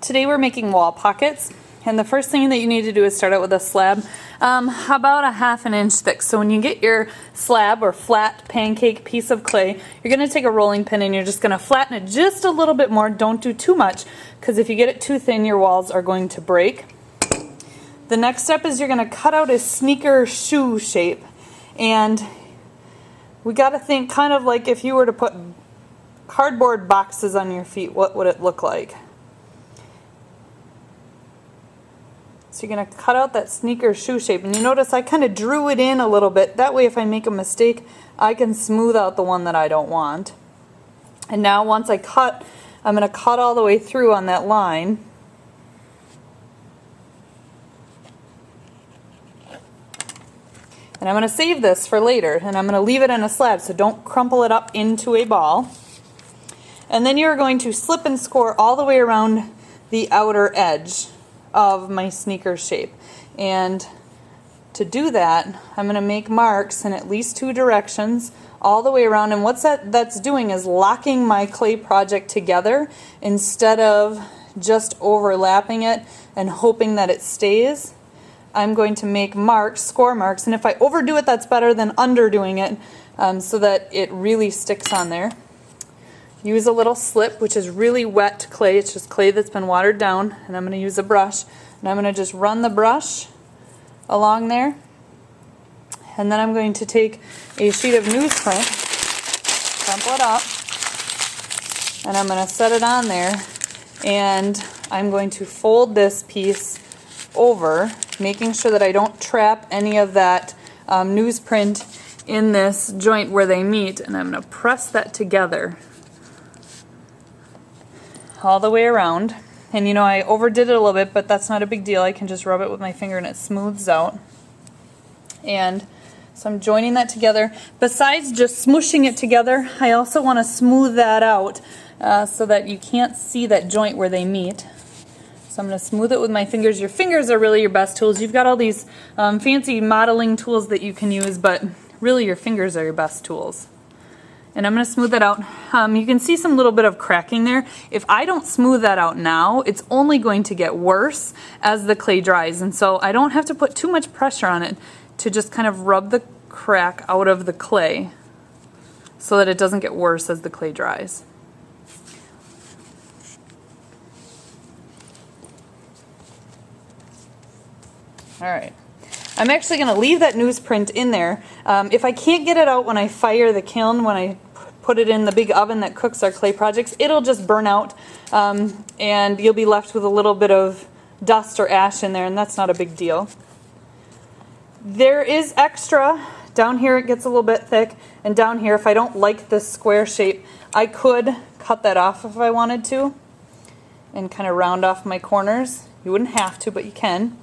Today we're making wall pockets, and the first thing that you need to do is start out with a slab about a 1/2 inch thick. So when you get your slab or flat pancake piece of clay, you're going to take a rolling pin and you're just going to flatten it just a little bit more. Don't do too much, because if you get it too thin, your walls are going to break. The next step is you're going to cut out a sneaker shoe shape, and we got to think kind of like if you were to put cardboard boxes on your feet, what would it look like? So you're going to cut out that sneaker shoe shape, and you notice I kind of drew it in a little bit. That way if I make a mistake, I can smooth out the one that I don't want. And now once I cut, I'm going to cut all the way through on that line. And I'm going to save this for later, and I'm going to leave it in a slab, so don't crumple it up into a ball. And then you're going to slip and score all the way around the outer edge of my sneaker shape. And to do that, I'm going to make marks in at least 2 directions all the way around, and what that's doing is locking my clay project together instead of just overlapping it and hoping that it stays. I'm going to make marks, score marks, and if I overdo it, that's better than underdoing it, so that it really sticks on there. Use a little slip, which is really wet clay. It's just clay that's been watered down, and I'm going to use a brush, and I'm going to just run the brush along there, and then I'm going to take a sheet of newsprint, crumple it up, and I'm going to set it on there, and I'm going to fold this piece over, making sure that I don't trap any of that newsprint in this joint where they meet, and I'm going to press that together all the way around. And you know, I overdid it a little bit, but that's not a big deal. I can just rub it with my finger and it smooths out. And so I'm joining that together. Besides just smushing it together, I also want to smooth that out so that you can't see that joint where they meet. So I'm going to smooth it with my fingers. Your fingers are really your best tools. You've got all these fancy modeling tools that you can use, but really your fingers are your best tools. And I'm going to smooth that out. You can see some little bit of cracking there. If I don't smooth that out now, it's only going to get worse as the clay dries. And so I don't have to put too much pressure on it to just kind of rub the crack out of the clay so that it doesn't get worse as the clay dries. Alright. I'm actually going to leave that newsprint in there. If I can't get it out when I fire the kiln, when I put it in the big oven that cooks our clay projects, it'll just burn out, and you'll be left with a little bit of dust or ash in there, and that's not a big deal. There is extra. Down here it gets a little bit thick, and down here, if I don't like this square shape, I could cut that off if I wanted to and kind of round off my corners. You wouldn't have to, but you can.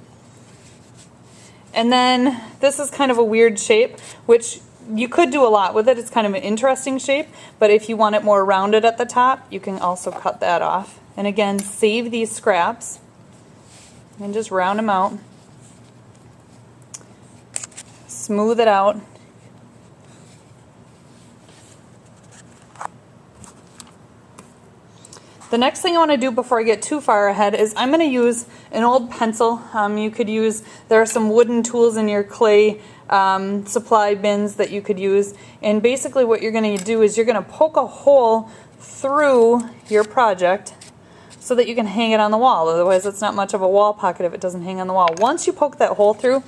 And then this is kind of a weird shape, which you could do a lot with it. It's kind of an interesting shape, but if you want it more rounded at the top, you can also cut that off. And again, save these scraps and just round them out. Smooth it out. The next thing I want to do before I get too far ahead is I'm going to use an old pencil. You could use, there are some wooden tools in your clay supply bins that you could use. And basically what you're going to do is you're going to poke a hole through your project so that you can hang it on the wall. Otherwise it's not much of a wall pocket if it doesn't hang on the wall. Once you poke that hole through,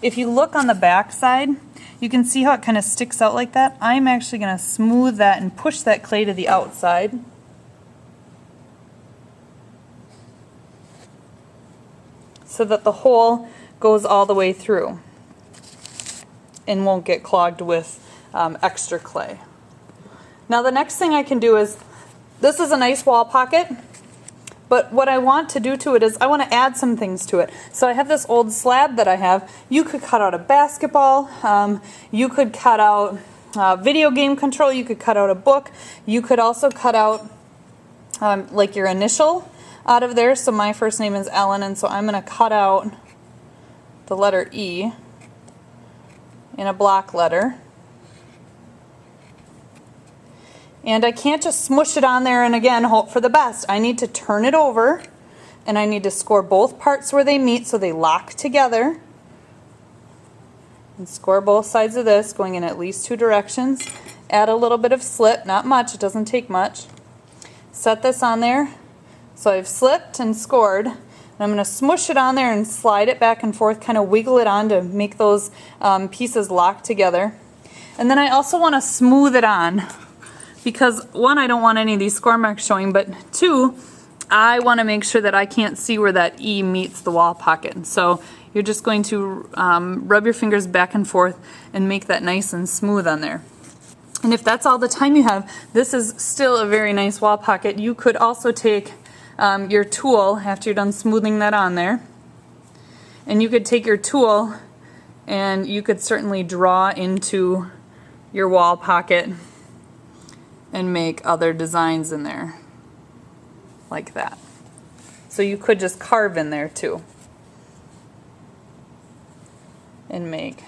if you look on the back side, you can see how it kind of sticks out like that. I'm actually going to smooth that and push that clay to the outside. So that the hole goes all the way through and won't get clogged with extra clay. Now the next thing I can do is, this is a nice wall pocket, but what I want to do to it is I want to add some things to it. So I have this old slab that I have. You could cut out a basketball, you could cut out video game control, you could cut out a book, you could also cut out like your initial out of there. So my first name is Ellen, and so I'm going to cut out the letter E in a block letter. And I can't just smush it on there and again hope for the best. I need to turn it over and I need to score both parts where they meet so they lock together. And score both sides of this, going in at least 2 directions. Add a little bit of slip, not much, it doesn't take much. Set this on there. So I've slipped and scored. And I'm going to smush it on there and slide it back and forth, kind of wiggle it on to make those pieces lock together. And then I also want to smooth it on because 1, I don't want any of these score marks showing, but 2, I want to make sure that I can't see where that E meets the wall pocket. So you're just going to rub your fingers back and forth and make that nice and smooth on there. And if that's all the time you have, this is still a very nice wall pocket. You could also take your tool after you're done smoothing that on there, and you could take your tool and you could certainly draw into your wall pocket and make other designs in there like that. So you could just carve in there too and make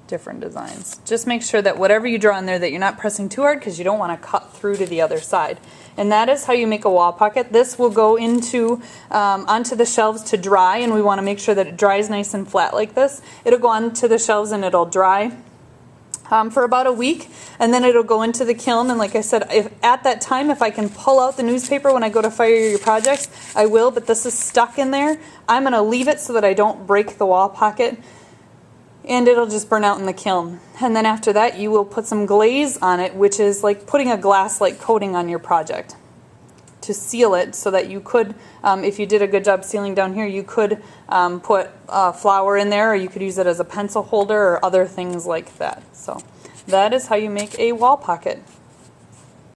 different designs. Just make sure that whatever you draw in there that you're not pressing too hard because you don't want to cut through to the other side. And that is how you make a wall pocket. This will go into onto the shelves to dry, and we want to make sure that it dries nice and flat like this. It'll go onto the shelves and it'll dry for about a week, and then it'll go into the kiln. And like I said, at that time, if I can pull out the newspaper when I go to fire your projects, I will, but this is stuck in there. I'm going to leave it so that I don't break the wall pocket, and it'll just burn out in the kiln. And then after that, you will put some glaze on it, which is like putting a glass-like coating on your project to seal it, so that you could, if you did a good job sealing down here, you could put flour in there, or you could use it as a pencil holder or other things like that. So that is how you make a wall pocket.